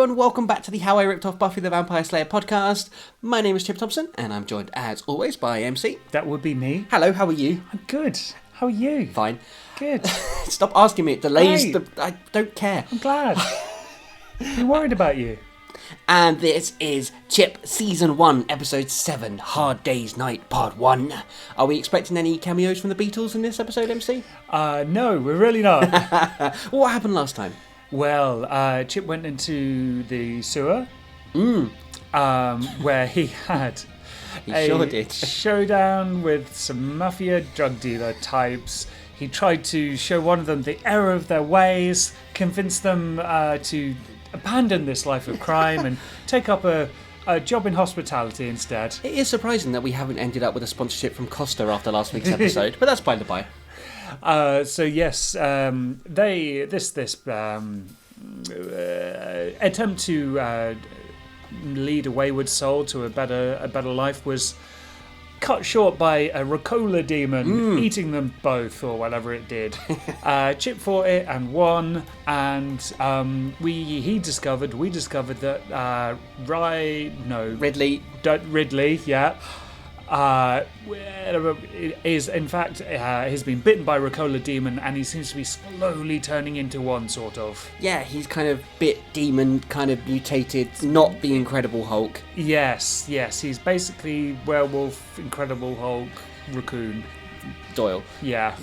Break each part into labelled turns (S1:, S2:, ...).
S1: everyone, welcome back to the How I Ripped Off Buffy the Vampire Slayer podcast. My name is Chip Thompson, and I'm joined, as always, by MC.
S2: That would be me.
S1: Hello, how are you?
S2: I'm good. How are you?
S1: Fine.
S2: Good.
S1: Stop asking me, it delays
S2: Great.
S1: I don't care.
S2: I'm glad. I'm worried about you.
S1: And this is Chip Season 1, Episode 7, Hard Day's Night, Part 1. Are we expecting any cameos from the Beatles in this episode, MC?
S2: No, we're really not.
S1: What happened last time?
S2: Well, Chip went into the sewer, where he had
S1: Sure did.
S2: showdown with some mafia drug dealer types. He tried to show one of them the error of their ways, convince them to abandon this life of crime and take up a job in hospitality instead.
S1: It is surprising that we haven't ended up with a sponsorship from Costa after last week's episode, but that's by the by.
S2: So yes, this attempt to lead a wayward soul to a better life was cut short by a Ricola demon eating them both, or whatever it did. Chip fought it and won, and we discovered that Ridley, yeah. Is in fact has been bitten by Ricola demon, and he seems to be slowly turning into one, sort of.
S1: Yeah, he's kind of bit demon, kind of mutated, not the Incredible Hulk.
S2: Yes, he's basically werewolf, Incredible Hulk, raccoon.
S1: Doyle.
S2: Yeah.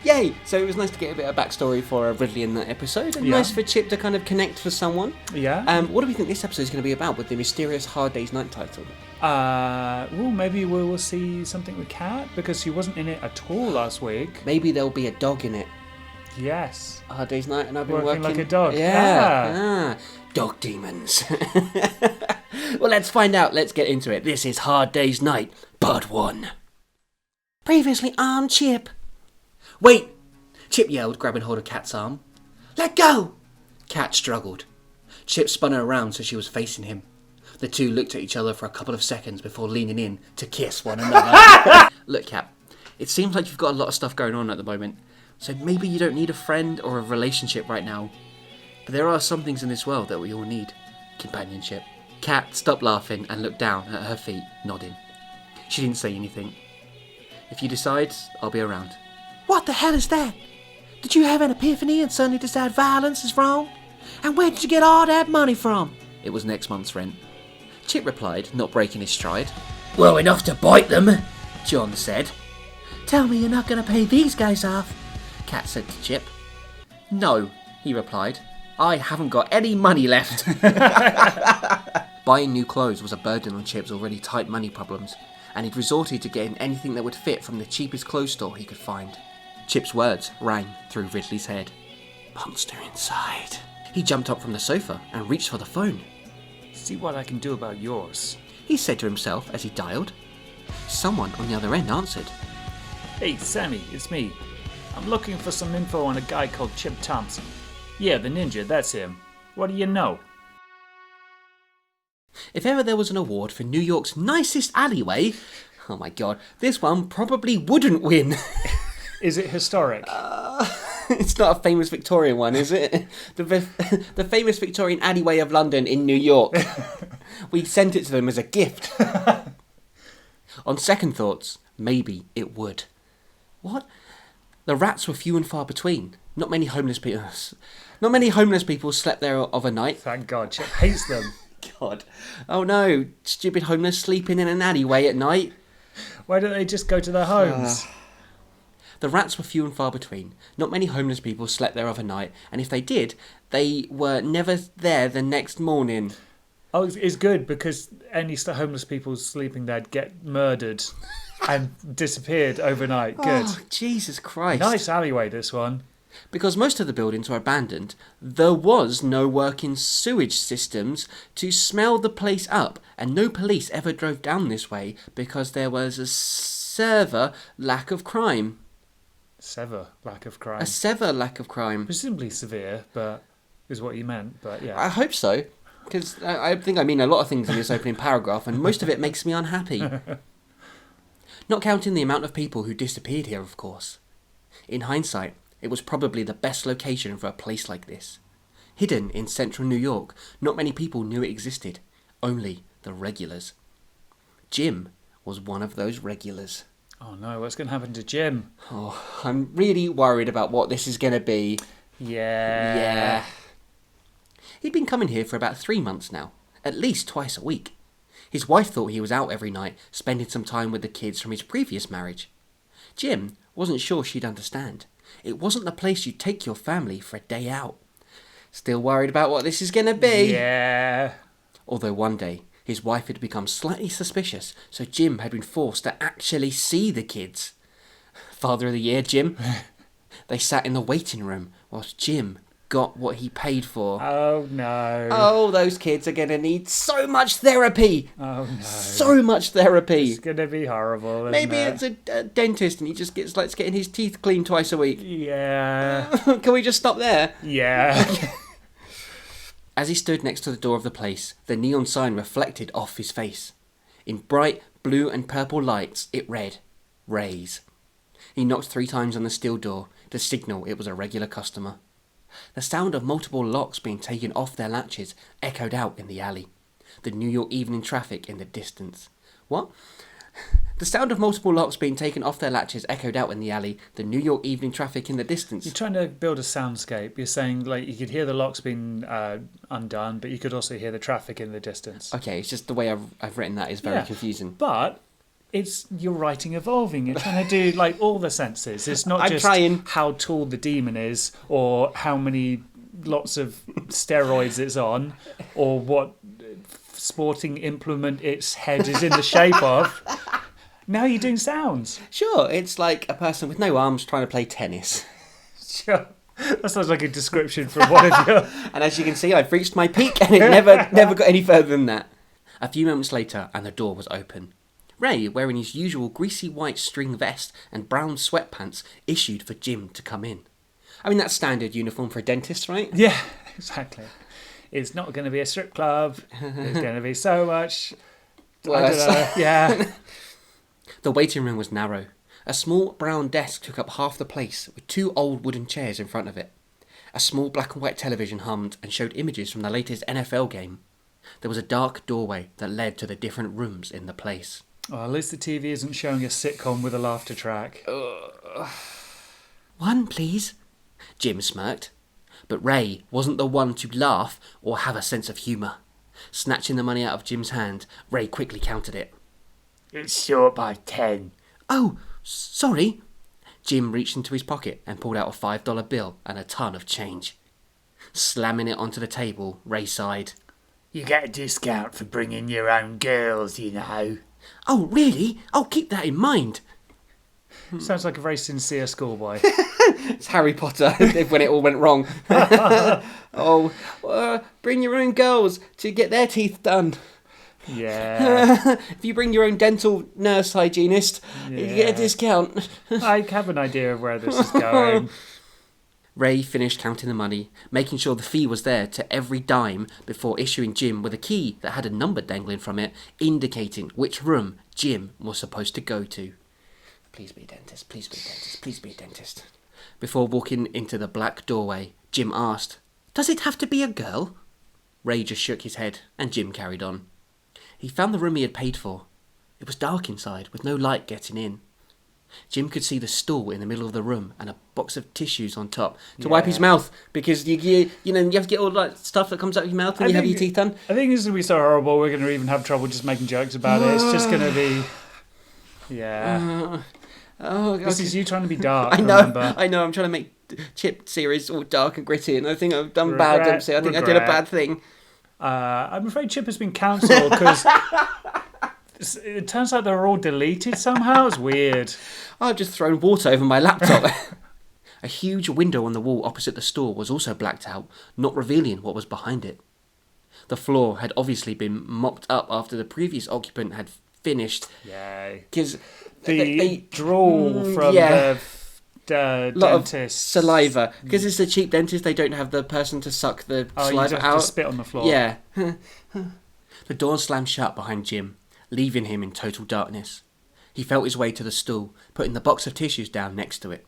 S1: Yay! So it was nice to get a bit of backstory for Ridley in that episode, and nice for Chip to kind of connect with someone.
S2: Yeah.
S1: What do we think this episode is going to be about with the mysterious Hard Day's Night title?
S2: Maybe we will see something with Kat, because she wasn't in it at all last week.
S1: Maybe there'll be a dog in it.
S2: Yes.
S1: Hard Day's Night, and I've been working
S2: like a dog.
S1: Yeah. Dog demons. Well, let's find out. Let's get into it. This is Hard Day's Night, Part 1. Previously on Chip. Wait! Chip yelled, grabbing hold of Kat's arm. Let go! Kat struggled. Chip spun her around so she was facing him. The two looked at each other for a couple of seconds before leaning in to kiss one another. Look, Kat, it seems like you've got a lot of stuff going on at the moment, so maybe you don't need a friend or a relationship right now. But there are some things in this world that we all need. Companionship. Kat stopped laughing and looked down at her feet, nodding. She didn't say anything. If you decide, I'll be around. What the hell is that? Did you have an epiphany and suddenly decide violence is wrong? And where did you get all that money from? It was next month's rent. Chip replied, not breaking his stride. Well, enough to bite them, John said. Tell me you're not going to pay these guys off, Kat said to Chip. No, he replied. I haven't got any money left. Buying new clothes was a burden on Chip's already tight money problems, and he'd resorted to getting anything that would fit from the cheapest clothes store he could find. Chip's words rang through Ridley's head. Monster inside. He jumped up from the sofa and reached for the phone.
S2: See what I can do about yours,
S1: he said to himself as he dialed. Someone on the other end answered.
S2: Hey, Sammy, it's me. I'm looking for some info on a guy called Chip Thompson. Yeah, the ninja, that's him. What do you know?
S1: If ever there was an award for New York's nicest alleyway, oh my god, this one probably wouldn't win.
S2: Is it historic?
S1: It's not a famous Victorian one, is it? The famous Victorian alleyway of London in New York. We sent it to them as a gift. On second thoughts, maybe it would. What? The rats were few and far between. Not many homeless people slept there of a night.
S2: Thank God, Chip hates them.
S1: God. Oh no, stupid homeless sleeping in an alleyway at night.
S2: Why don't they just go to their homes?
S1: The rats were few and far between. Not many homeless people slept there of a night, and if they did, they were never there the next morning.
S2: Oh, it's good, because any homeless people sleeping there get murdered and disappeared overnight. Good.
S1: Oh, Jesus Christ.
S2: Nice alleyway, this one.
S1: Because most of the buildings were abandoned, there was no working sewage systems to smell the place up, and no police ever drove down this way because there was a severe lack of crime.
S2: Severe lack of crime.
S1: A severe lack of crime.
S2: Presumably severe, but is what you meant, but yeah.
S1: I hope so, because I think I mean a lot of things in this opening paragraph, and most of it makes me unhappy. Not counting the amount of people who disappeared here, of course. In hindsight, it was probably the best location for a place like this. Hidden in central New York, not many people knew it existed. Only the regulars. Jim was one of those regulars.
S2: Oh no, what's going to happen to Jim?
S1: Oh, I'm really worried about what this is going to be.
S2: Yeah.
S1: He'd been coming here for about 3 months now, at least twice a week. His wife thought he was out every night, spending some time with the kids from his previous marriage. Jim wasn't sure she'd understand. It wasn't the place you'd take your family for a day out. Still worried about what this is going to be.
S2: Yeah.
S1: Although one day, his wife had become slightly suspicious, so Jim had been forced to actually see the kids. Father of the Year, Jim. They sat in the waiting room whilst Jim got what he paid for.
S2: Oh no.
S1: Oh, those kids are going to need so much therapy.
S2: Oh no.
S1: So much therapy.
S2: It's going to be horrible.
S1: Maybe
S2: isn't
S1: it's a dentist and he just likes getting his teeth cleaned twice a week.
S2: Yeah.
S1: Can we just stop there?
S2: Yeah.
S1: As he stood next to the door of the place, the neon sign reflected off his face. In bright blue and purple lights, it read, Raise. He knocked 3 times on the steel door to signal it was a regular customer. The sound of multiple locks being taken off their latches echoed out in the alley. The New York evening traffic in the distance. What? The sound of multiple locks being taken off their latches echoed out in the alley. The New York evening traffic in the distance.
S2: You're trying to build a soundscape. You're saying like you could hear the locks being undone, but you could also hear the traffic in the distance.
S1: Okay, it's just the way I've written that is very confusing.
S2: But it's your writing evolving. You're trying to do like all the senses. It's not just how tall the demon is or how many lots of steroids it's on or what sporting implement its head is in the shape of. Now you're doing sounds.
S1: Sure, it's like a person with no arms trying to play tennis.
S2: Sure. That sounds like a description from one of your...
S1: And as you can see, I've reached my peak and it never got any further than that. A few moments later, and the door was open. Ray, wearing his usual greasy white string vest and brown sweatpants, issued for Jim to come in. I mean, that's standard uniform for a dentist, right?
S2: Yeah, exactly. It's not going to be a strip club. It's going to be so much...
S1: Worse.
S2: I don't know. Yeah.
S1: The waiting room was narrow. A small brown desk took up half the place, with 2 old wooden chairs in front of it. A small black and white television hummed and showed images from the latest NFL game. There was a dark doorway that led to the different rooms in the place.
S2: Well, at least the TV isn't showing a sitcom with a laughter track.
S1: One, please. Jim smirked. But Ray wasn't the one to laugh or have a sense of humour. Snatching the money out of Jim's hand, Ray quickly counted it.
S2: It's short by 10.
S1: Oh, sorry. Jim reached into his pocket and pulled out a $5 bill and a ton of change. Slamming it onto the table, Ray sighed.
S2: You get a discount for bringing your own girls, you know.
S1: Oh, really? I'll keep that in mind.
S2: Sounds like a very sincere schoolboy.
S1: It's Harry Potter when it all went wrong. Bring your own girls to get their teeth done.
S2: Yeah.
S1: If you bring your own dental nurse hygienist, you get a discount.
S2: I have an idea of where this is going.
S1: Ray finished counting the money, making sure the fee was there to every dime before issuing Jim with a key that had a number dangling from it, indicating which room Jim was supposed to go to. Please be a dentist, please be a dentist, please be a dentist. Before walking into the black doorway, Jim asked, "Does it have to be a girl?" Ray just shook his head, and Jim carried on. He found the room he had paid for. It was dark inside, with no light getting in. Jim could see the stool in the middle of the room and a box of tissues on top to wipe his mouth, because you have to get all that stuff that comes out of your mouth when you have your teeth done.
S2: I think this is going to be so horrible we're going to even have trouble just making jokes about it. It's just going to be... Yeah. This is you trying to be dark, remember?
S1: I know, I'm trying to make Chip series all dark and gritty, and I think I've done bad, Dempsey. I think I did a bad thing.
S2: I'm afraid Chip has been cancelled because it turns out they're all deleted somehow. It's weird.
S1: I've just thrown water over my laptop. A huge window on the wall opposite the store was also blacked out, not revealing what was behind it. The floor had obviously been mopped up after the previous occupant had finished.
S2: Yay.
S1: Because
S2: they drool from the dentist.
S1: Lot of saliva. Because it's a cheap dentist, they don't have the person to suck the saliva
S2: you just
S1: out.
S2: have to spit on the floor.
S1: Yeah. The door slammed shut behind Jim, leaving him in total darkness. He felt his way to the stool, putting the box of tissues down next to it.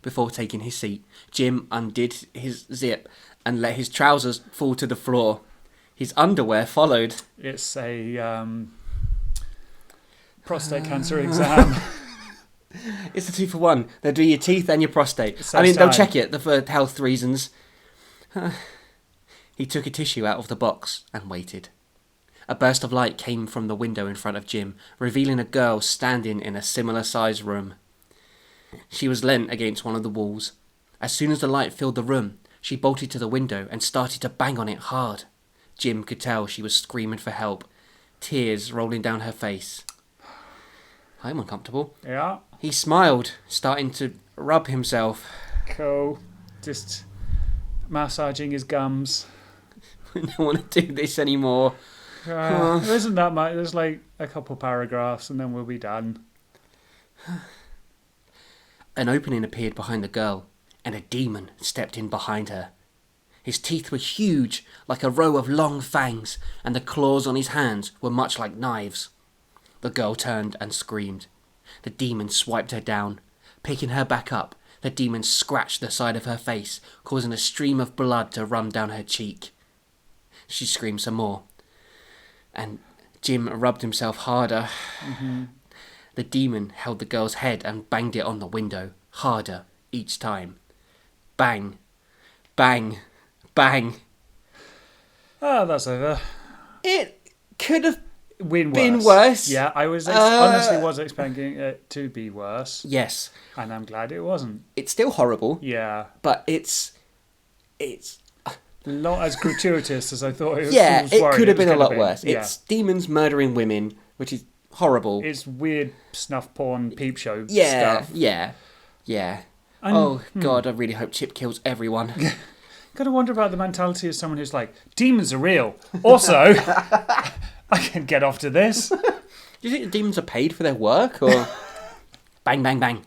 S1: Before taking his seat, Jim undid his zip and let his trousers fall to the floor. His underwear followed.
S2: It's a prostate cancer exam.
S1: It's a 2-for-1. They'll do your teeth and your prostate.
S2: It
S1: I mean,
S2: saves
S1: they'll
S2: time.
S1: check it for health reasons. He took a tissue out of the box and waited. A burst of light came from the window in front of Jim, revealing a girl standing in a similar-sized room. She was leant against one of the walls. As soon as the light filled the room, she bolted to the window and started to bang on it hard. Jim could tell she was screaming for help, tears rolling down her face. I'm uncomfortable.
S2: Yeah.
S1: He smiled, starting to rub himself.
S2: Cool. Just massaging his gums.
S1: I don't want to do this anymore.
S2: There isn't that much. There's like a couple paragraphs and then we'll be done.
S1: An opening appeared behind the girl, and a demon stepped in behind her. His teeth were huge, like a row of long fangs, and the claws on his hands were much like knives. The girl turned and screamed. The demon swiped her down. Picking her back up, the demon scratched the side of her face, causing a stream of blood to run down her cheek. She screamed some more, and Jim rubbed himself harder.
S2: Mm-hmm.
S1: The demon held the girl's head and banged it on the window, harder each time. Bang, bang, bang.
S2: Oh, that's over.
S1: It could have
S2: Been
S1: worse.
S2: Yeah, I was honestly was expecting it to be worse,
S1: Yes,
S2: and I'm glad it wasn't.
S1: it's still horrible,
S2: Yeah,
S1: but it's
S2: not as gratuitous as I thought it was.
S1: yeah,
S2: was
S1: it
S2: worried
S1: could have
S2: was
S1: been a
S2: gonna
S1: lot
S2: be.
S1: worse.
S2: Yeah.
S1: It's demons murdering women, which is horrible.
S2: It's weird snuff porn peep show
S1: Yeah,
S2: stuff.
S1: yeah.
S2: And-
S1: Oh God, I really hope Chip kills everyone.
S2: Gotta wonder about the mentality of someone who's like, demons are real. Also, I can get off to this.
S1: Do you think the demons are paid for their work, or bang, bang, bang?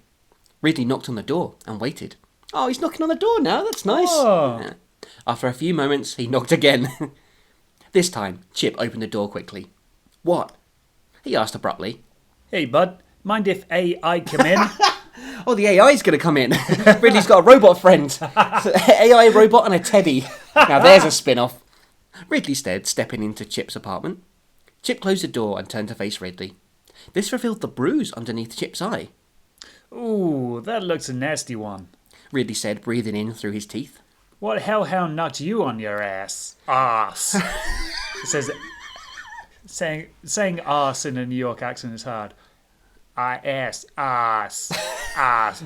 S1: Ridley knocked on the door and waited. Oh, he's knocking on the door now. That's nice.
S2: Oh.
S1: Yeah. After a few moments, he knocked again. This time, Chip opened the door quickly. What? He asked abruptly.
S2: Hey, bud, mind if AI come in?
S1: Oh, the AI's going to come in. Ridley's got a robot friend. So, AI robot and a teddy. Now there's a spin-off. Ridley stared, stepping into Chip's apartment. Chip closed the door and turned to face Ridley. This revealed the bruise underneath Chip's eye.
S2: Ooh, that looks a nasty one.
S1: Ridley said, breathing in through his teeth.
S2: What hellhound knocked you on your ass? Ass. It says, saying ass in a New York accent is hard. Ass,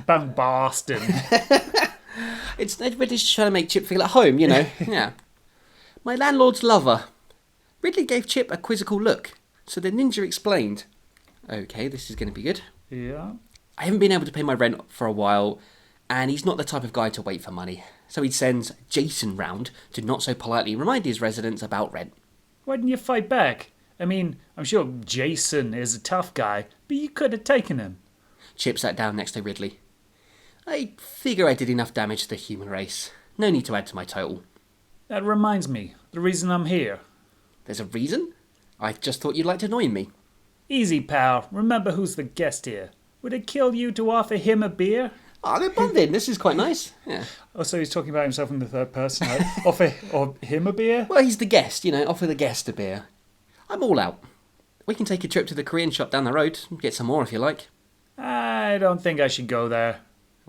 S2: bang Boston.
S1: It's Ridley's just trying to make Chip feel at home, you know. Yeah. My landlord's lover. Ridley gave Chip a quizzical look, so the ninja explained. Okay, this is going to be good.
S2: Yeah.
S1: I haven't been able to pay my rent for a while, and he's not the type of guy to wait for money. So he sends Jason round to not so politely remind his residents about rent.
S2: Why didn't you fight back? I mean, I'm sure Jason is a tough guy, but you could have taken him.
S1: Chip sat down next to Ridley. I figure I did enough damage to the human race. No need to add to my total.
S2: That reminds me, the reason I'm here.
S1: There's a reason? I just thought you'd like to annoy me.
S2: Easy, pal. Remember who's the guest here. Would it kill you to offer him a beer?
S1: Oh, they're bonding. This is quite nice. Yeah.
S2: Oh, so he's talking about himself in the third person. Like, offer or him a beer?
S1: Well, he's the guest, you know, offer the guest a beer. I'm all out. We can take a trip to the Korean shop down the road, get some more if you like.
S2: I don't think I should go there.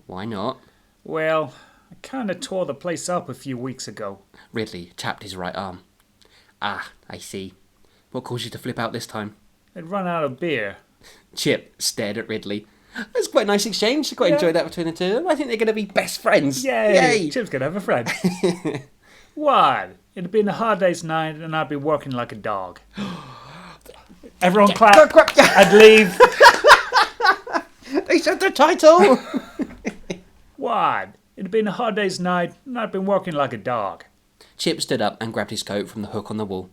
S1: Why not?
S2: Well, I kind of tore the place up a few weeks ago.
S1: Ridley tapped his right arm. Ah, I see. What caused you to flip out this time?
S2: I'd run out of beer.
S1: Chip stared at Ridley. That's quite a nice exchange. I quite
S2: Yeah.
S1: enjoyed that between the two of them. I think they're going to be best friends.
S2: Yay! Chip's gonna have a friend. What? It'd been a hard day's night and I'd be working like a dog. Everyone clap. I'd leave.
S1: They said the title!
S2: What? It'd been a hard day's night and I'd been working like a dog.
S1: Chip stood up and grabbed his coat from the hook on the wall.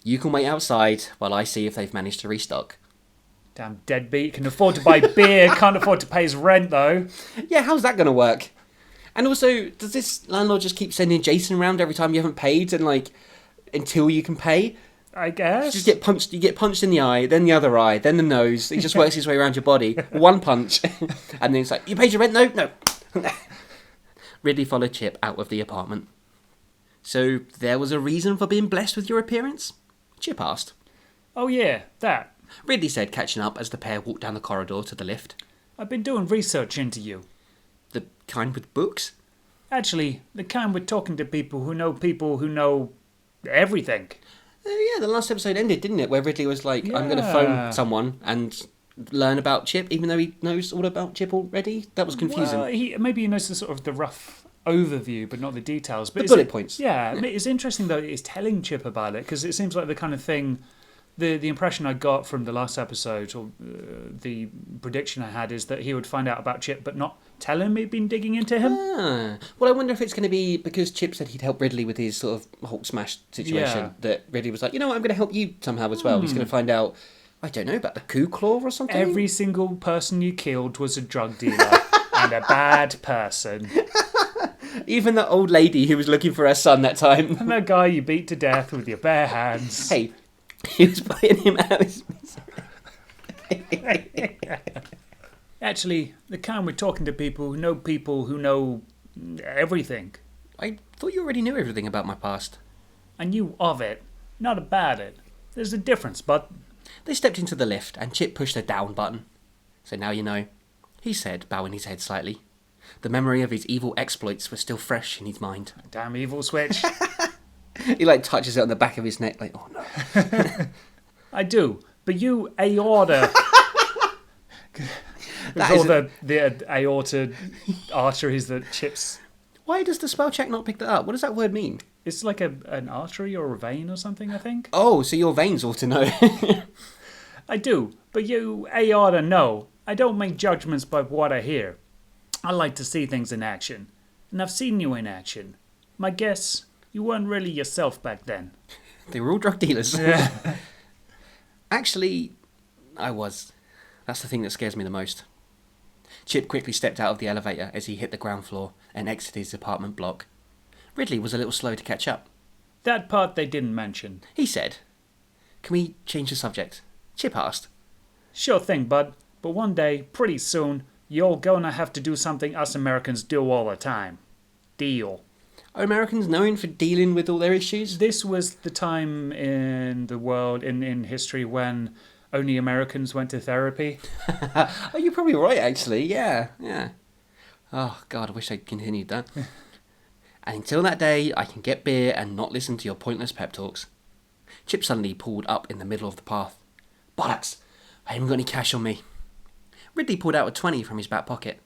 S1: You can wait outside while I see if they've managed to restock.
S2: Damn deadbeat. Can afford to buy beer, can't afford to pay his rent though.
S1: Yeah, how's that going to work? And also, does this landlord just keep sending Jason around every time you haven't paid and, like, until you can pay?
S2: I guess.
S1: Just get punched. You get punched in the eye, then the other eye, then the nose. He just works his way around your body. One punch. And then it's like, you paid your rent? No. Ridley followed Chip out of the apartment. "So there was a reason for being blessed with your appearance?" Chip asked.
S2: Oh yeah, that.
S1: Ridley said, catching up as the pair walked down the corridor to the lift.
S2: I've been doing research into you.
S1: "The kind with books?"
S2: Actually, the kind with talking to people who know everything.
S1: Yeah, the last episode ended, didn't it? Where Ridley was like, I'm going to phone someone and learn about Chip, even though he knows all about Chip already. That was confusing.
S2: Well, maybe he knows the rough overview, but not the details. But
S1: the bullet points.
S2: Yeah, it's interesting, though, it's telling Chip about it, because it seems like the kind of thing... The impression I got from the last episode, or the prediction I had, is that he would find out about Chip, but not tell him he'd been digging into him.
S1: Well, I wonder if it's going to be because Chip said he'd help Ridley with his sort of Hulk smash situation, that Ridley was like, you know what, I'm going to help you somehow as well. He's going to find out, I don't know, about the coup claw or something?
S2: Every single person you killed was a drug dealer and a bad person.
S1: Even that old lady who was looking for her son that time.
S2: And that guy you beat to death with your bare hands.
S1: Hey, he was putting him out of his misery.
S2: Actually, the kind we're talking to people who know everything.
S1: I thought you already knew everything about my past.
S2: I knew of it, not about it. There's a difference, but...
S1: They stepped into the lift and Chip pushed the down button. "So now you know," he said, bowing his head slightly. The memory of his evil exploits was still fresh in his mind.
S2: Damn evil switch.
S1: He touches it on the back of his neck, oh no.
S2: I do, but you aorta. With all the aorta arteries that Chip's...
S1: Why does the spell check not pick that up? What does that word mean?
S2: It's like an artery or a vein or something, I think.
S1: Oh, so your veins ought to know.
S2: I do, but you aorta know. I don't make judgments by what I hear. I like to see things in action, and I've seen you in action. My guess, you weren't really yourself back then.
S1: They were all drug dealers.
S2: Yeah.
S1: Actually, I was. That's the thing that scares me the most. Chip quickly stepped out of the elevator as he hit the ground floor and exited his apartment block. Ridley was a little slow to catch up.
S2: That part they didn't mention.
S1: He said, "Can we change the subject?" Chip asked.
S2: Sure thing, bud. But one day, pretty soon, you're gonna have to do something us Americans do all the time. Deal.
S1: Are Americans known for dealing with all their issues?
S2: This was the time in the world, in history, when only Americans went to therapy.
S1: Oh, you're probably right, actually. Yeah. Oh, God, I wish I'd continued that. And until that day, I can get beer and not listen to your pointless pep talks. Chip suddenly pulled up in the middle of the path. Bollocks! I haven't got any cash on me. Ridley pulled out a 20 from his back pocket.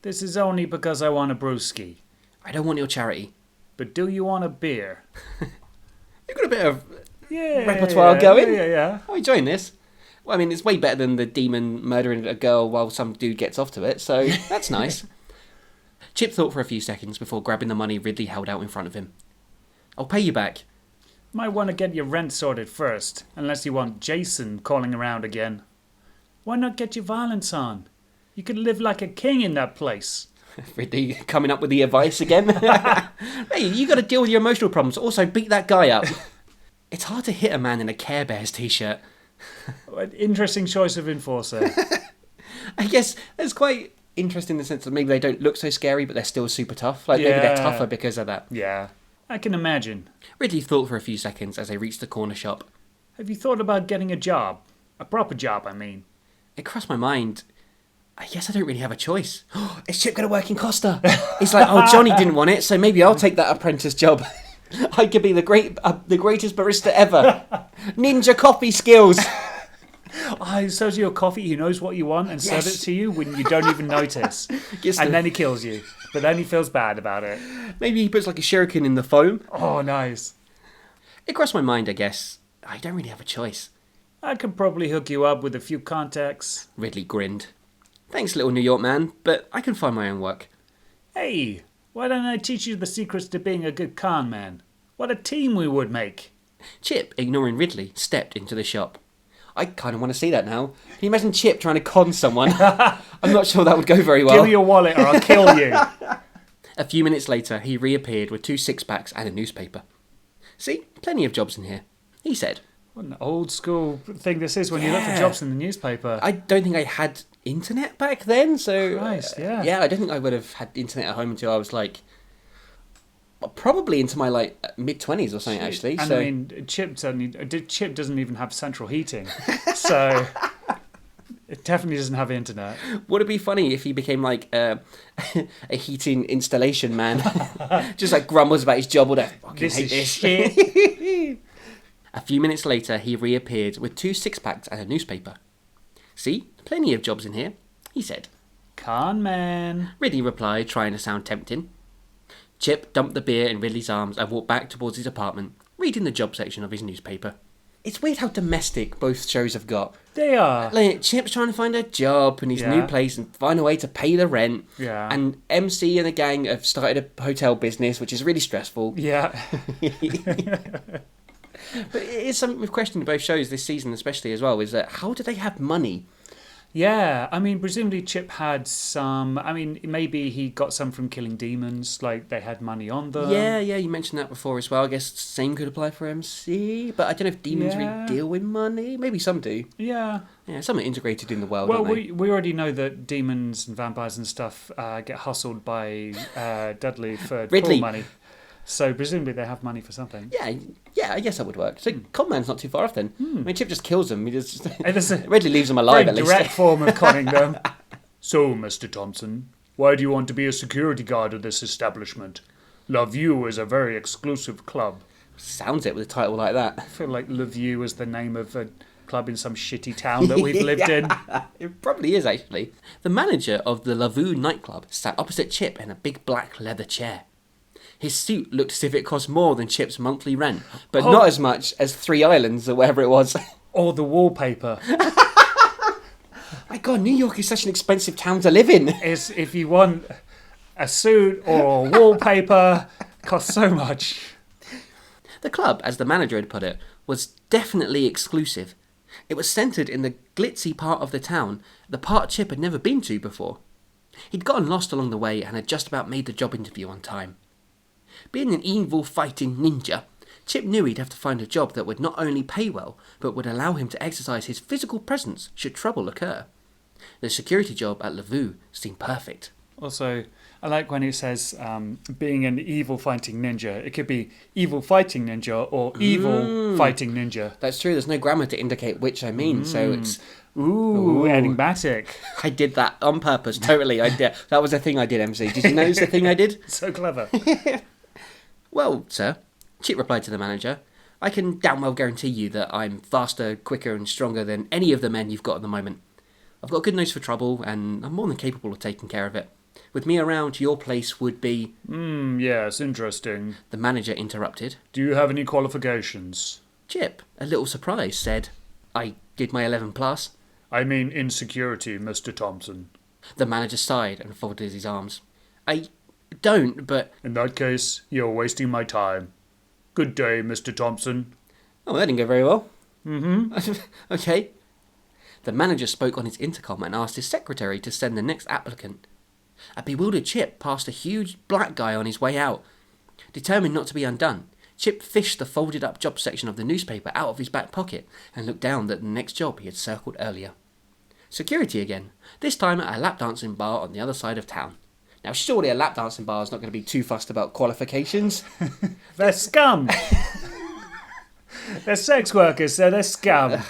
S2: This is only because I want a brewski.
S1: I don't want your charity.
S2: But do you want a beer?
S1: You've got a bit of repertoire going.
S2: Yeah.
S1: I'm enjoying this. Well, I mean, it's way better than the demon murdering a girl while some dude gets off to it, so that's nice. Chip thought for a few seconds before grabbing the money Ridley held out in front of him. I'll pay you back.
S2: Might want to get your rent sorted first, unless you want Jason calling around again. Why not get your violence on? You could live like a king in that place.
S1: Ridley coming up with the advice again. Hey, you got to deal with your emotional problems. Also, beat that guy up. It's hard to hit a man in a Care Bears t-shirt.
S2: Interesting choice of enforcer.
S1: I guess it's quite interesting in the sense that maybe they don't look so scary, but they're still super tough. Maybe they're tougher because of that.
S2: Yeah, I can imagine.
S1: Ridley thought for a few seconds as they reached the corner shop.
S2: Have you thought about getting a job? A proper job, I mean.
S1: It crossed my mind. I guess I don't really have a choice. Is Chip going to work in Costa? He's like, oh, Johnny didn't want it, so maybe I'll take that apprentice job. I could be the greatest barista ever. Ninja coffee skills.
S2: He serves you a coffee, he knows what you want and serves it to you when you don't even notice. And then he kills you. But then he feels bad about it.
S1: Maybe he puts like a shuriken in the foam.
S2: Oh, nice.
S1: It crossed my mind, I guess. I don't really have a choice.
S2: I could probably hook you up with a few contacts.
S1: Ridley grinned. Thanks, little New York man, but I can find my own work.
S2: Hey, why don't I teach you the secrets to being a good con man? What a team we would make.
S1: Chip, ignoring Ridley, stepped into the shop. I kind of want to see that now. Can you imagine Chip trying to con someone? I'm not sure that would go very well.
S2: Give me your wallet or I'll kill you.
S1: A few minutes later, he reappeared with 2 six-packs and a newspaper. See, plenty of jobs in here, he said.
S2: What an old school thing this is when you look for jobs in the newspaper.
S1: I don't think I had internet back then. So
S2: Christ, yeah.
S1: yeah, I don't think I would have had internet at home until I was like probably into my like mid-20s or something. Actually,
S2: And
S1: so
S2: I mean, Chip doesn't even have central heating, so it definitely doesn't have internet.
S1: would it be funny if he became like a heating installation man, just like grumbles about his job all day? Fucking
S2: This
S1: hate
S2: is
S1: this.
S2: shit.
S1: A few minutes later, he reappeared with 2 six-packs and a newspaper. See, plenty of jobs in here, he said.
S2: Con man.
S1: Ridley replied, trying to sound tempting. Chip dumped the beer in Ridley's arms and walked back towards his apartment, reading the job section of his newspaper. It's weird how domestic both shows have got.
S2: They are.
S1: Like, Chip's trying to find a job in his new place and find a way to pay the rent.
S2: Yeah.
S1: And MC and the gang have started a hotel business, which is really stressful.
S2: Yeah.
S1: But it is something we've questioned in both shows this season especially as well, is that how do they have money?
S2: Yeah, I mean, presumably Chip had some. I mean, maybe he got some from killing demons, like they had money on them.
S1: Yeah, you mentioned that before as well. I guess same could apply for MC, but I don't know if demons really deal with money. Maybe some do.
S2: Yeah.
S1: Yeah, some are integrated in the world,
S2: Well,
S1: don't they?
S2: we already know that demons and vampires and stuff get hustled by Dudley for
S1: Ridley.
S2: pool money. So presumably they have money for something.
S1: Yeah, I guess that would work. So Conman's not too far off then. I mean, Chip just kills them. He just
S2: There's a
S1: Ridley leaves them alive
S2: very
S1: at least.
S2: direct form of conning them. So, Mr. Thompson, why do you want to be a security guard of this establishment? La View is a very exclusive club.
S1: Sounds it with a title like that.
S2: I feel like La View is the name of a club in some shitty town that we've lived in.
S1: It probably is, actually. The manager of the Lavu nightclub sat opposite Chip in a big black leather chair. His suit looked as if it cost more than Chip's monthly rent, but not as much as 3 Islands or whatever it was.
S2: Or the wallpaper.
S1: My God, New York is such an expensive town to live in.
S2: Is if you want a suit or wallpaper, costs so much.
S1: The club, as the manager had put it, was definitely exclusive. It was centred in the glitzy part of the town, the part Chip had never been to before. He'd gotten lost along the way and had just about made the job interview on time. Being an evil fighting ninja, Chip knew he'd have to find a job that would not only pay well, but would allow him to exercise his physical presence should trouble occur. The security job at Lavu seemed perfect.
S2: Also, I like when it says being an evil fighting ninja. It could be evil fighting ninja or evil fighting ninja.
S1: That's true, there's no grammar to indicate which I mean, so it's...
S2: Ooh, enigmatic.
S1: I did that on purpose, totally. I did. That was a thing I did, MC. Did you notice the thing I did?
S2: So clever.
S1: Well, sir, Chip replied to the manager, I can damn well guarantee you that I'm faster, quicker and stronger than any of the men you've got at the moment. I've got a good nose for trouble and I'm more than capable of taking care of it. With me around, your place would be...
S2: Yes, interesting.
S1: The manager interrupted.
S2: Do you have any qualifications?
S1: Chip, a little surprised, said, I did my 11 plus.
S2: I mean in security, Mr. Thompson.
S1: The manager sighed and folded his arms. I don't, but...
S2: In that case, you're wasting my time. Good day, Mr. Thompson.
S1: Oh, that didn't go very well. Okay. The manager spoke on his intercom and asked his secretary to send the next applicant. A bewildered Chip passed a huge black guy on his way out. Determined not to be undone, Chip fished the folded up job section of the newspaper out of his back pocket and looked down at the next job he had circled earlier. Security again, this time at a lap dancing bar on the other side of town. Now surely a lap dancing bar is not going to be too fussed about qualifications.
S2: They're scum. They're sex workers, so they're scum.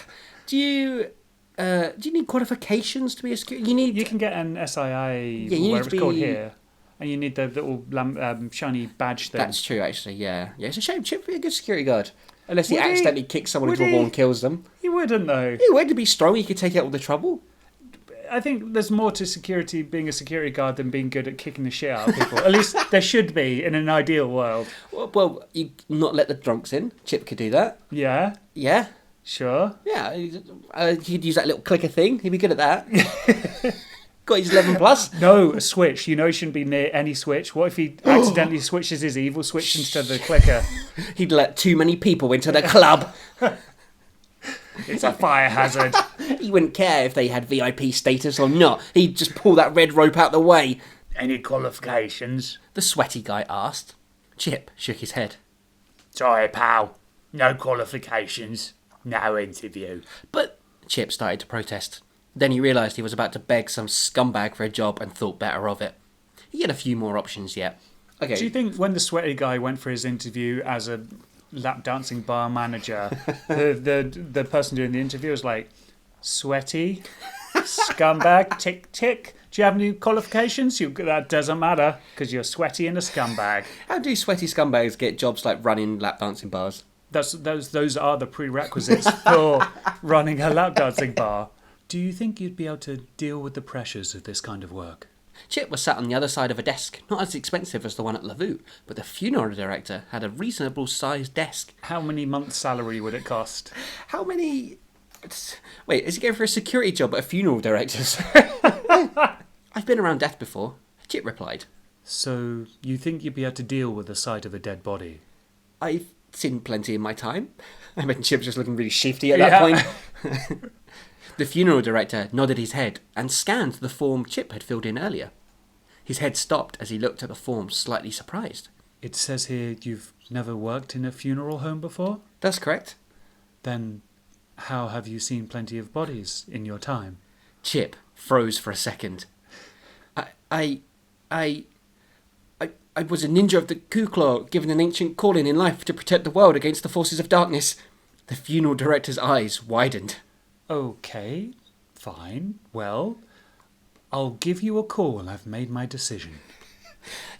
S1: Do you need qualifications to be a security?
S2: You can get an SIA, whatever it's called here, and you need the little shiny badge thing.
S1: That's true, actually. Yeah. It's a shame Chip would be a good security guard, unless he
S2: Would he?
S1: accidentally kicks someone
S2: Would
S1: into a wall
S2: he?
S1: and kills them.
S2: You wouldn't though.
S1: He would to be strong. He could take out all the trouble.
S2: I think there's more to security being a security guard than being good at kicking the shit out of people. At least there should be in an ideal world.
S1: Well, you not let the drunks in. Chip could do that.
S2: Yeah,
S1: Yeah.
S2: sure.
S1: Yeah. He'd use that little clicker thing. He'd be good at that. Got his 11 plus.
S2: No, a switch. You know he shouldn't be near any switch. What if he accidentally switches his evil switch instead of the clicker?
S1: He'd let too many people into the club.
S2: It's a fire hazard.
S1: He wouldn't care if they had VIP status or not. He'd just pull that red rope out the way.
S2: Any qualifications?
S1: The sweaty guy asked. Chip shook his head.
S2: Sorry, pal. No qualifications. No interview.
S1: But Chip started to protest. Then he realised he was about to beg some scumbag for a job and thought better of it. He had a few more options yet. Okay.
S2: Do you think when the sweaty guy went for his interview as a lap dancing bar manager, the person doing the interview was like, sweaty, scumbag, tick, tick. Do you have any qualifications? That doesn't matter because you're sweaty and a scumbag.
S1: How do sweaty scumbags get jobs like running lap dancing bars?
S2: Those are the prerequisites for running a lap dancing bar. Do you think you'd be able to deal with the pressures of this kind of work?
S1: Chip was sat on the other side of a desk, not as expensive as the one at Lavu, but the funeral director had a reasonable sized desk.
S2: How many months' salary would it cost?
S1: How many... Wait, is he going for a security job at a funeral director's? I've been around death before, Chip replied.
S2: So, you think you'd be able to deal with the sight of a dead body?
S1: I've seen plenty in my time. I imagine Chip's just looking really shifty at that point. The funeral director nodded his head and scanned the form Chip had filled in earlier. His head stopped as he looked at the form, slightly surprised.
S2: It says here you've never worked in a funeral home before?
S1: That's correct.
S2: Then how have you seen plenty of bodies in your time?
S1: Chip froze for a second. I was a ninja of the Ku Klux, given an ancient calling in life to protect the world against the forces of darkness. The funeral director's eyes widened.
S2: Okay, fine. Well, I'll give you a call when I've made my decision.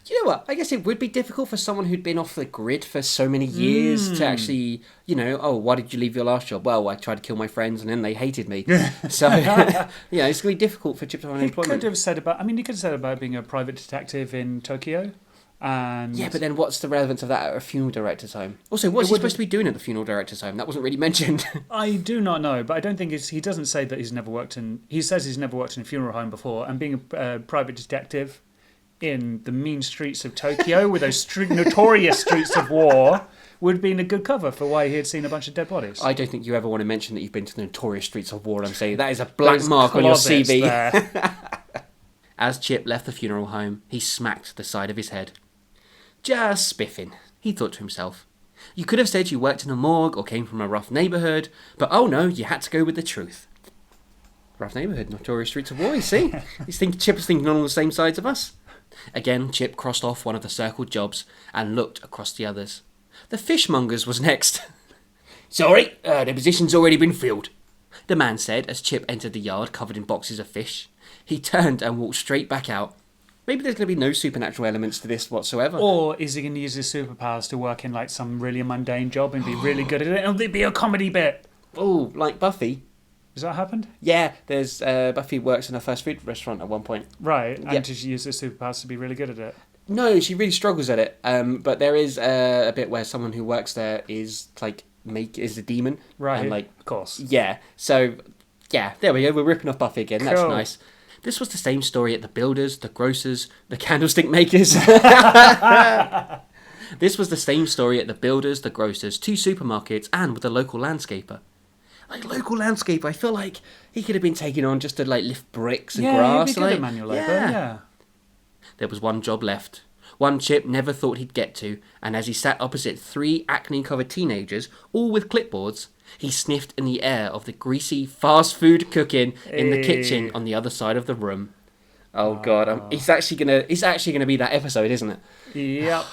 S1: You know what? I guess it would be difficult for someone who'd been off the grid for so many years to actually, why did you leave your last job? Well, I tried to kill my friends and then they hated me. So, it's going to be difficult for Chip to find employment.
S2: He could have said about being a private detective in Tokyo. And
S1: yeah, but then what's the relevance of that at a funeral director's home? Also, what's he supposed to be doing at the funeral director's home? That wasn't really mentioned.
S2: I do not know, but I don't think he doesn't say that he's never worked in... He says he's never worked in a funeral home before, and being a private detective in the mean streets of Tokyo with those notorious streets of war would have been a good cover for why he had seen a bunch of dead bodies.
S1: I don't think you ever want to mention that you've been to the notorious streets of war. I'm saying that is a black mark on your CV. As Chip left the funeral home, he smacked the side of his head. Just spiffing, he thought to himself. You could have said you worked in a morgue or came from a rough neighbourhood, but oh no, you had to go with the truth. Rough neighbourhood, notorious streets of war, you see? Chip was thinking on all the same sides of us. Again, Chip crossed off one of the circled jobs and looked across the others. The fishmonger's was next. Sorry, the position's already been filled, the man said as Chip entered the yard covered in boxes of fish. He turned and walked straight back out. Maybe there's going to be no supernatural elements to this whatsoever. Or
S2: is he going to use his superpowers to work in like some really mundane job and be really good at it? And there'll be a comedy bit.
S1: Oh, like Buffy.
S2: Has that happened?
S1: Yeah, there's Buffy works in a fast food restaurant at one point.
S2: Right, and does she use her superpowers to be really good at it?
S1: No, she really struggles at it. But there is a bit where someone who works there is is a demon.
S2: Right,
S1: and,
S2: of course.
S1: Yeah, so yeah, there we go. We're ripping off Buffy again. Cool. That's nice. This was the same story at the builders, the grocers, the candlestick makers. This was the same story at the builders, the grocers, 2 supermarkets, and with a local landscaper. Like, local landscaper, I feel like he could have been taken on just to, lift bricks and grass.
S2: He'd be good at manual labour, yeah.
S1: There was one job left. One Chip never thought he'd get to, and as he sat opposite 3 acne-covered teenagers, all with clipboards, he sniffed in the air of the greasy fast food cooking in the kitchen on the other side of the room. Oh God, it's actually gonna be that episode, isn't it?
S2: Yep.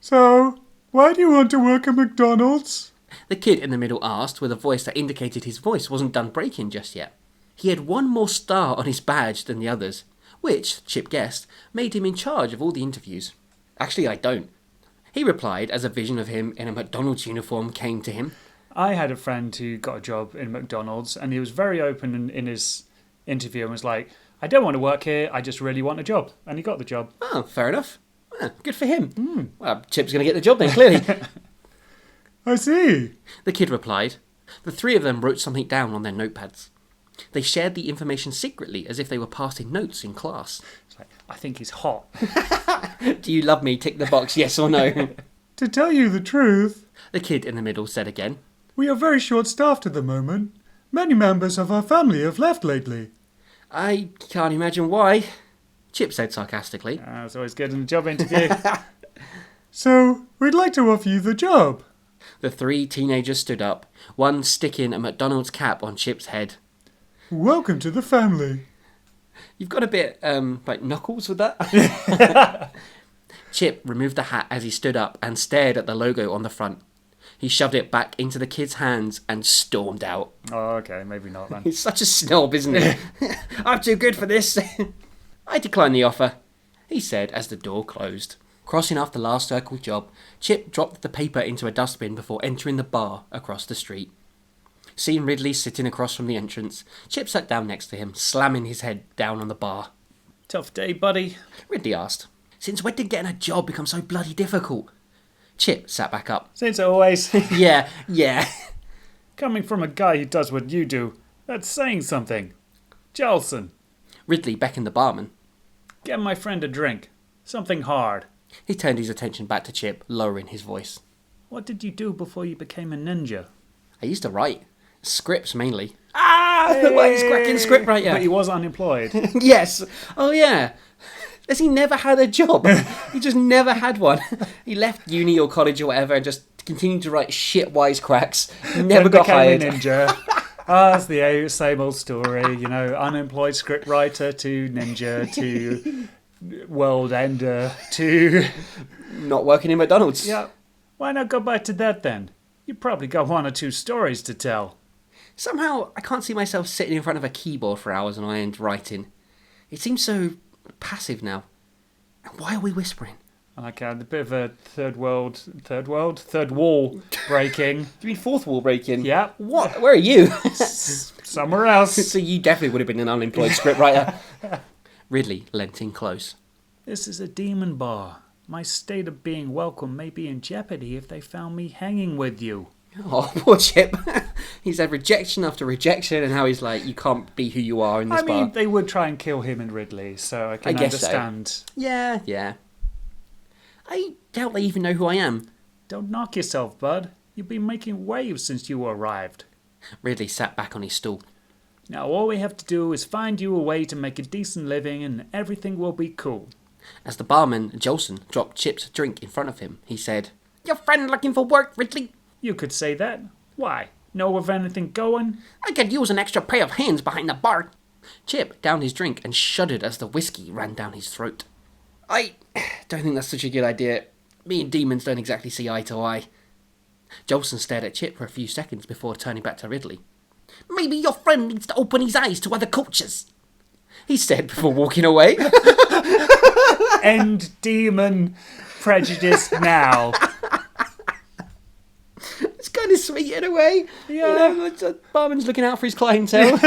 S2: So, why do you want to work at McDonald's?
S1: The kid in the middle asked with a voice that indicated his voice wasn't done breaking just yet. He had one more star on his badge than the others, which, Chip guessed, made him in charge of all the interviews. Actually, I don't. He replied as a vision of him in a McDonald's uniform came to him.
S2: I had a friend who got a job in McDonald's and he was very open in his interview and was like, I don't want to work here, I just really want a job. And he got the job.
S1: Oh, fair enough. Good for him. Well, Chip's going to get the job then, clearly.
S2: I see.
S1: The kid replied. The 3 of them wrote something down on their notepads. They shared the information secretly as if they were passing notes in class.
S2: It's like, I think he's hot.
S1: Do you love me? Tick the box, yes or no.
S2: To tell you the truth,
S1: the kid in the middle said again.
S2: We are very short-staffed at the moment. Many members of our family have left lately.
S1: I can't imagine why, Chip said sarcastically.
S2: That's always good in a job interview. So, we'd like to offer you the job.
S1: The 3 teenagers stood up, one sticking a McDonald's cap on Chip's head.
S2: Welcome to the family.
S1: You've got a bit, like Knuckles with that. Chip removed the hat as he stood up and stared at the logo on the front. He shoved it back into the kid's hands and stormed out.
S2: Oh, okay, maybe not then.
S1: He's such a snob, isn't he? I'm too good for this. I decline the offer, he said as the door closed. Crossing off the last circle job, Chip dropped the paper into a dustbin before entering the bar across the street. Seeing Ridley sitting across from the entrance, Chip sat down next to him, slamming his head down on the bar.
S2: Tough day, buddy.
S1: Ridley asked, "Since when did getting a job become so bloody difficult?" Chip sat back up.
S2: Since always.
S1: Yeah.
S2: Coming from a guy who does what you do, that's saying something. Jelson,
S1: Ridley beckoned the barman.
S2: get my friend a drink. Something hard.
S1: He turned his attention back to Chip, lowering his voice.
S2: What did you do before you became a ninja?
S1: I used to write. Scripts, mainly. Well, he's cracking scriptwriter.
S2: But he was unemployed.
S1: Yes. Oh, yeah. Has he never had a job? He just never had one. He left uni or college or whatever and just continued to write shit wisecracks. Never got hired.
S2: Became a ninja. It's the same old story, unemployed scriptwriter to ninja to world ender to...
S1: Not working in McDonald's.
S2: Yeah. Why not go back to that then? You probably got 1 or 2 stories to tell.
S1: Somehow, I can't see myself sitting in front of a keyboard for hours on end writing. It seems so passive now. And why are we whispering?
S2: Like a bit of a third wall breaking.
S1: Do you mean fourth wall breaking?
S2: Yeah.
S1: What? Where are you?
S2: Somewhere else.
S1: So you definitely would have been an unemployed scriptwriter. Ridley leant in close.
S2: This is a demon bar. My state of being welcome may be in jeopardy if they found me hanging with you.
S1: Oh, poor Chip. He's had rejection after rejection, and how he's like, you can't be who you are in this bar.
S2: I mean, they would try and kill him and Ridley, so I can understand.
S1: So. Yeah. I doubt they even know who I am.
S2: Don't knock yourself, bud. You've been making waves since you arrived.
S1: Ridley sat back on his stool.
S2: Now all we have to do is find you a way to make a decent living and everything will be cool.
S1: As the barman, Jolson, dropped Chip's drink in front of him, he said, "Your friend looking for work, Ridley?"
S2: You could say that. Why? Know of anything going?
S1: I could use an extra pair of hands behind the bar. Chip downed his drink and shuddered as the whiskey ran down his throat. I don't think that's such a good idea. Me and demons don't exactly see eye to eye. Jolson stared at Chip for a few seconds before turning back to Ridley. Maybe your friend needs to open his eyes to other cultures, he said before walking away.
S2: End demon prejudice now.
S1: It's kind of sweet in a way.
S2: Yeah.
S1: The barman's looking out for his clientele.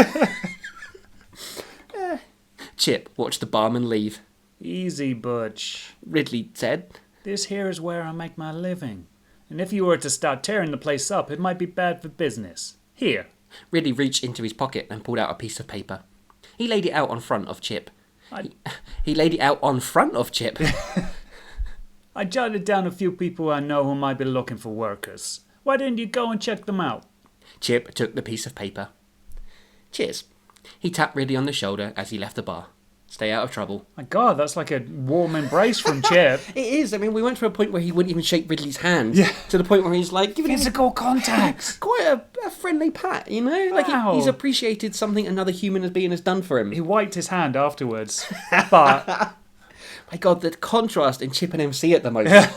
S1: Chip watched the barman leave.
S2: Easy, Butch.
S1: Ridley said.
S2: This here is where I make my living. And if you were to start tearing the place up, it might be bad for business. Here.
S1: Ridley reached into his pocket and pulled out a piece of paper. He laid it out on front of Chip. He laid it out on front of Chip.
S2: I jotted down a few people I know who might be looking for workers. Why didn't you go and check them out?
S1: Chip took the piece of paper. Cheers. He tapped Ridley on the shoulder as he left the bar. Stay out of trouble.
S2: My God, that's like a warm embrace from Chip.
S1: It is. I mean, we went to a point where he wouldn't even shake Ridley's hand.
S2: Yeah.
S1: To the point where he's like, giving him
S2: Physical contact.
S1: quite a friendly pat, you know? Like
S2: Wow.
S1: he's appreciated something another human being has done for him.
S2: He wiped his hand afterwards. But
S1: My God, the contrast in Chip and MC at the moment.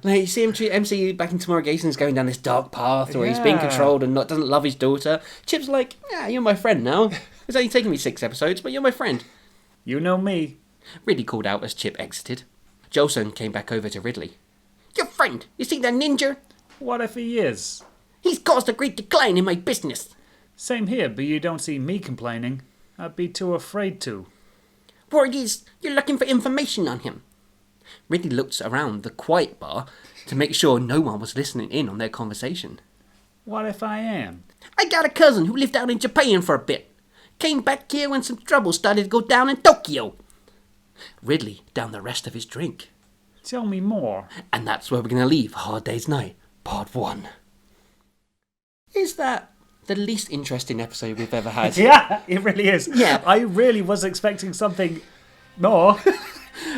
S1: Like, you see him MC back in Tomorrow Gason's going down this dark path where he's being
S2: Yeah.
S1: controlled and doesn't love his daughter. Chip's like, yeah, you're my friend now. It's only taken me 6 episodes, but you're my friend.
S2: you know me.
S1: Ridley called out as Chip exited. Jolson came back over to Ridley. Your friend, you see that ninja?
S2: What if he is?
S1: He's caused a great decline in my business.
S2: Same here, but you don't see me complaining. I'd be too afraid to.
S1: Word is, you're looking for information on him. Ridley looked around the quiet bar to make sure no one was listening in on their conversation.
S2: What if I am?
S1: I got a cousin who lived out in Japan for a bit. Came back here when some trouble started to go down in Tokyo. Ridley downed the rest of his drink.
S2: Tell me more.
S1: And that's where we're going to leave Hard Day's Night, Part 1. Is that the least interesting episode we've ever had?
S2: Yeah, it really is.
S1: Yeah.
S2: I really was expecting something more.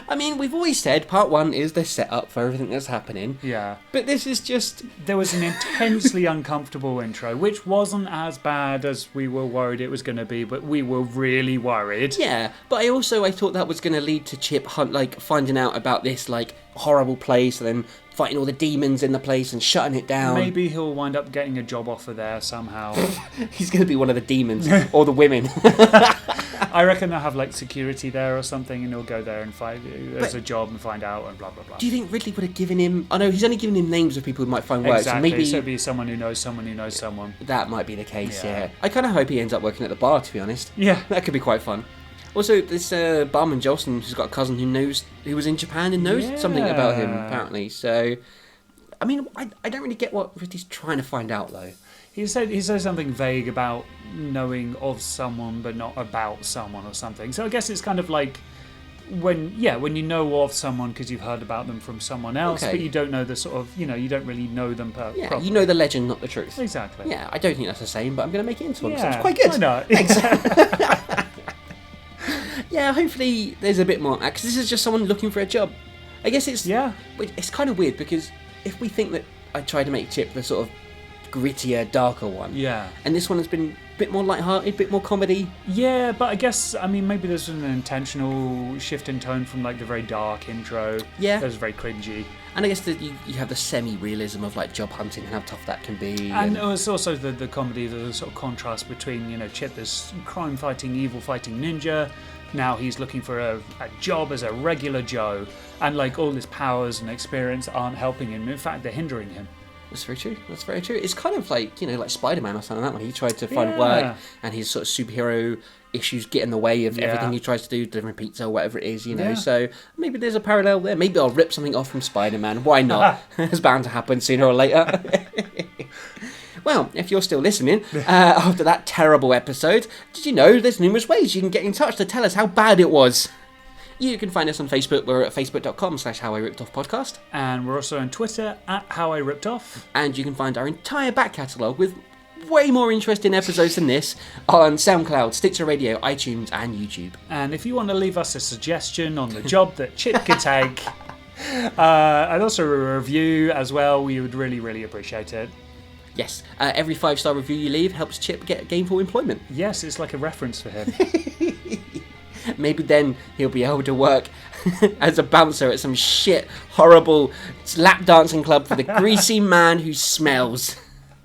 S1: I mean, we've always said part 1 is the setup for everything that's happening.
S2: Yeah.
S1: But this is just...
S2: There was an intensely uncomfortable intro, which wasn't as bad as we were worried it was going to be, but we were really worried.
S1: Yeah, but I thought that was going to lead to Chip finding out about this, horrible place, and then fighting all the demons in the place and shutting it down.
S2: Maybe he'll wind up getting a job offer there somehow.
S1: He's going to be one of the demons, or the women.
S2: I reckon they'll have security there or something, and he'll go there and find there's a job and find out and blah blah blah.
S1: Do you think Ridley would have given him? I know he's only given him names of people who might find work.
S2: Exactly.
S1: So maybe
S2: it'd be someone who knows someone who knows someone.
S1: That might be the case. Yeah. I kind of hope he ends up working at the bar. To be honest.
S2: Yeah.
S1: That could be quite fun. Also, this barman Jolson, who's got a cousin who was in Japan and knows something about him apparently. So, I mean, I don't really get what Ridley's trying to find out though.
S2: He said something vague about knowing of someone but not about someone or something. So I guess it's kind of like when you know of someone because you've heard about them from someone else, but you don't know the sort of, you don't really know them properly.
S1: You know the legend, not the truth.
S2: Exactly.
S1: Yeah, I don't think that's the same, but I'm going to make it into one because
S2: Yeah,
S1: it's quite good.
S2: why not?
S1: Thanks. Yeah, hopefully there's a bit more, because this is just someone looking for a job. I guess it's kind of weird because if we think that I tried to make Chip the sort of grittier, darker one.
S2: Yeah.
S1: And this one has been a bit more lighthearted, a bit more comedy.
S2: Yeah, but I guess, maybe there's an intentional shift in tone from the very dark intro. Yeah. That was very cringy.
S1: And I guess that you have the semi-realism of job hunting and how tough that can be.
S2: And it was also the comedy, the sort of contrast between, Chip, this crime-fighting, evil-fighting ninja. Now he's looking for a job as a regular Joe. And all his powers and experience aren't helping him. In fact, they're hindering him.
S1: That's very true. That's very true. It's kind of like Spider-Man or something like that one. He tried to find work and his sort of superhero issues get in the way of everything he tries to do, delivering pizza or whatever it is, So maybe there's a parallel there. Maybe I'll rip something off from Spider-Man. Why not? It's bound to happen sooner or later. Well, if you're still listening, after that terrible episode, did you know there's numerous ways you can get in touch to tell us how bad it was? You can find us on Facebook. We're at facebook.com/HowIRippedOffPodcast.
S2: And we're also on Twitter at HowIRippedOff.
S1: And you can find our entire back catalogue with way more interesting episodes than this on SoundCloud, Stitcher Radio, iTunes and YouTube.
S2: And if you want to leave us a suggestion on the job that Chip could take, and also a review as well, we would really, really appreciate it.
S1: Yes, every 5-star review you leave helps Chip get gainful employment.
S2: Yes, it's like a reference for him.
S1: Maybe then he'll be able to work as a bouncer at some shit, horrible lap dancing club for the greasy man who smells.